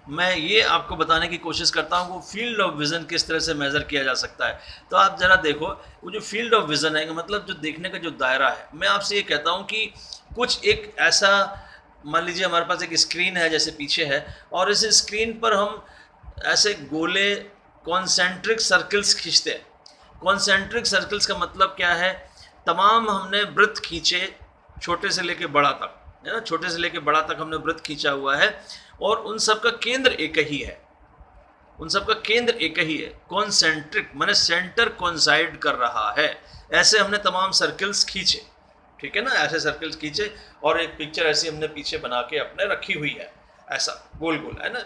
मैं ये आपको बताने की कोशिश करता हूँ वो फील्ड ऑफ विज़न किस तरह से मेज़र किया जा सकता है। तो आप ज़रा देखो, वो जो फील्ड ऑफ विज़न है, मतलब जो देखने का जो दायरा है, मैं आपसे ये कहता हूँ कि कुछ एक ऐसा, मान लीजिए हमारे पास एक स्क्रीन है जैसे पीछे है, और इस स्क्रीन पर हम ऐसे गोले कॉन्सेंट्रिक सर्कल्स खींचते हैं। कॉन्सेंट्रिक सर्कल्स का मतलब क्या है? तमाम हमने वृत्त खींचे, छोटे से लेके बड़ा तक, है ना, छोटे से लेके बड़ा तक हमने वृत्त खींचा हुआ है, और उन सब का केंद्र एक ही है। उन सब का केंद्र एक ही है। कॉन्सेंट्रिक माने सेंटर कॉन्साइड कर रहा है। ऐसे हमने तमाम सर्कल्स खींचे, ठीक है ना, ऐसे सर्कल्स खींचे, और एक पिक्चर ऐसी हमने पीछे बना के अपने रखी हुई है, ऐसा गोल गोल, है ना,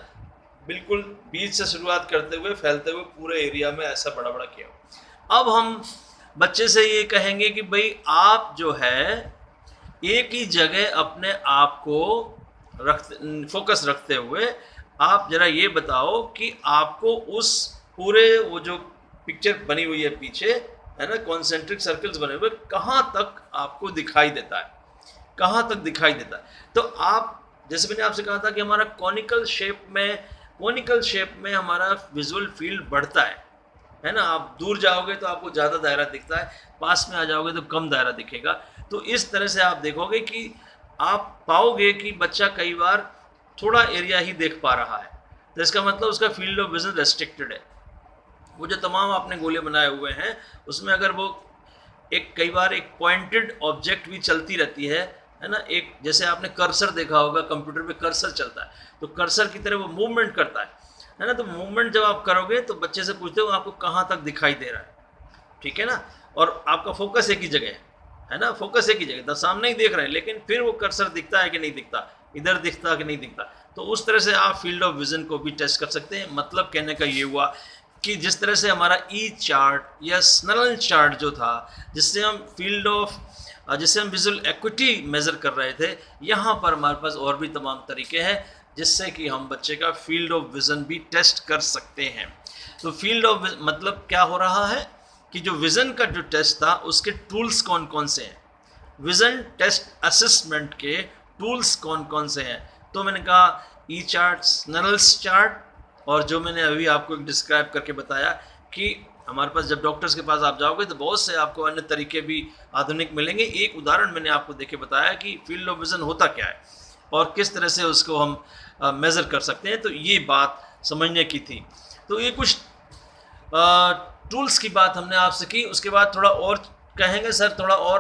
बिल्कुल बीच से शुरुआत करते हुए फैलते हुए पूरे एरिया में ऐसा बड़ा बड़ा किया हुआ। अब हम बच्चे से ये कहेंगे कि भाई आप जो है एक ही जगह अपने आप को फोकस रखते हुए आप जरा ये बताओ कि आपको उस पूरे वो जो पिक्चर बनी हुई है पीछे, है ना, कॉन्सेंट्रिक सर्कल्स बने हुए, कहाँ तक आपको दिखाई देता है, कहाँ तक दिखाई देता है। तो आप, जैसे मैंने आपसे कहा था कि हमारा कॉनिकल शेप में हमारा विजुअल फील्ड बढ़ता है ना। आप दूर जाओगे तो आपको ज़्यादा दायरा दिखता है, पास में आ जाओगे तो कम दायरा दिखेगा। तो इस तरह से आप देखोगे कि आप पाओगे कि बच्चा कई बार थोड़ा एरिया ही देख पा रहा है, तो इसका मतलब उसका फील्ड ऑफ विजन रेस्ट्रिक्टेड है। वो जो तमाम आपने गोले बनाए हुए हैं उसमें अगर वो एक कई बार एक पॉइंटेड ऑब्जेक्ट भी चलती रहती है ना, एक जैसे आपने कर्सर देखा होगा, कंप्यूटर पे कर्सर चलता है, तो कर्सर की तरह वो मूवमेंट करता है ना। तो मूवमेंट जब आप करोगे तो बच्चे से पूछते हो आपको कहाँ तक दिखाई दे रहा है, ठीक है ना, और आपका फोकस एक ही जगह है ना, फोकस एक ही जगह, तो सामने ही देख रहे हैं, लेकिन फिर वो कर्सर दिखता है कि नहीं दिखता, इधर दिखता कि नहीं दिखता। तो उस तरह से आप फील्ड ऑफ विजन को भी टेस्ट कर सकते हैं। मतलब कहने का ये हुआ कि जिस तरह से हमारा ई चार्ट या स्नेलन चार्ट जो था, जिससे हम विजुअल एक्विटी मेज़र कर रहे थे, यहाँ पर हमारे पास और भी तमाम तरीके हैं जिससे कि हम बच्चे का फील्ड ऑफ विज़न भी टेस्ट कर सकते हैं। तो फील्ड ऑफ मतलब क्या हो रहा है कि जो विज़न का जो टेस्ट था उसके टूल्स कौन कौन से हैं, विज़न टेस्ट असेसमेंट के टूल्स कौन कौन से हैं। तो मैंने कहा ई चार्ट, स्नेल्स चार्ट, और जो मैंने अभी आपको डिस्क्राइब करके बताया कि हमारे पास जब डॉक्टर्स के पास आप जाओगे तो बहुत से आपको अन्य तरीके भी आधुनिक मिलेंगे। एक उदाहरण मैंने आपको देके बताया कि फील्ड ऑफ विज़न होता क्या है और किस तरह से उसको हम मेज़र कर सकते हैं। तो ये बात समझने की थी। तो ये कुछ टूल्स की बात हमने आपसे की। उसके बाद थोड़ा और कहेंगे सर, थोड़ा और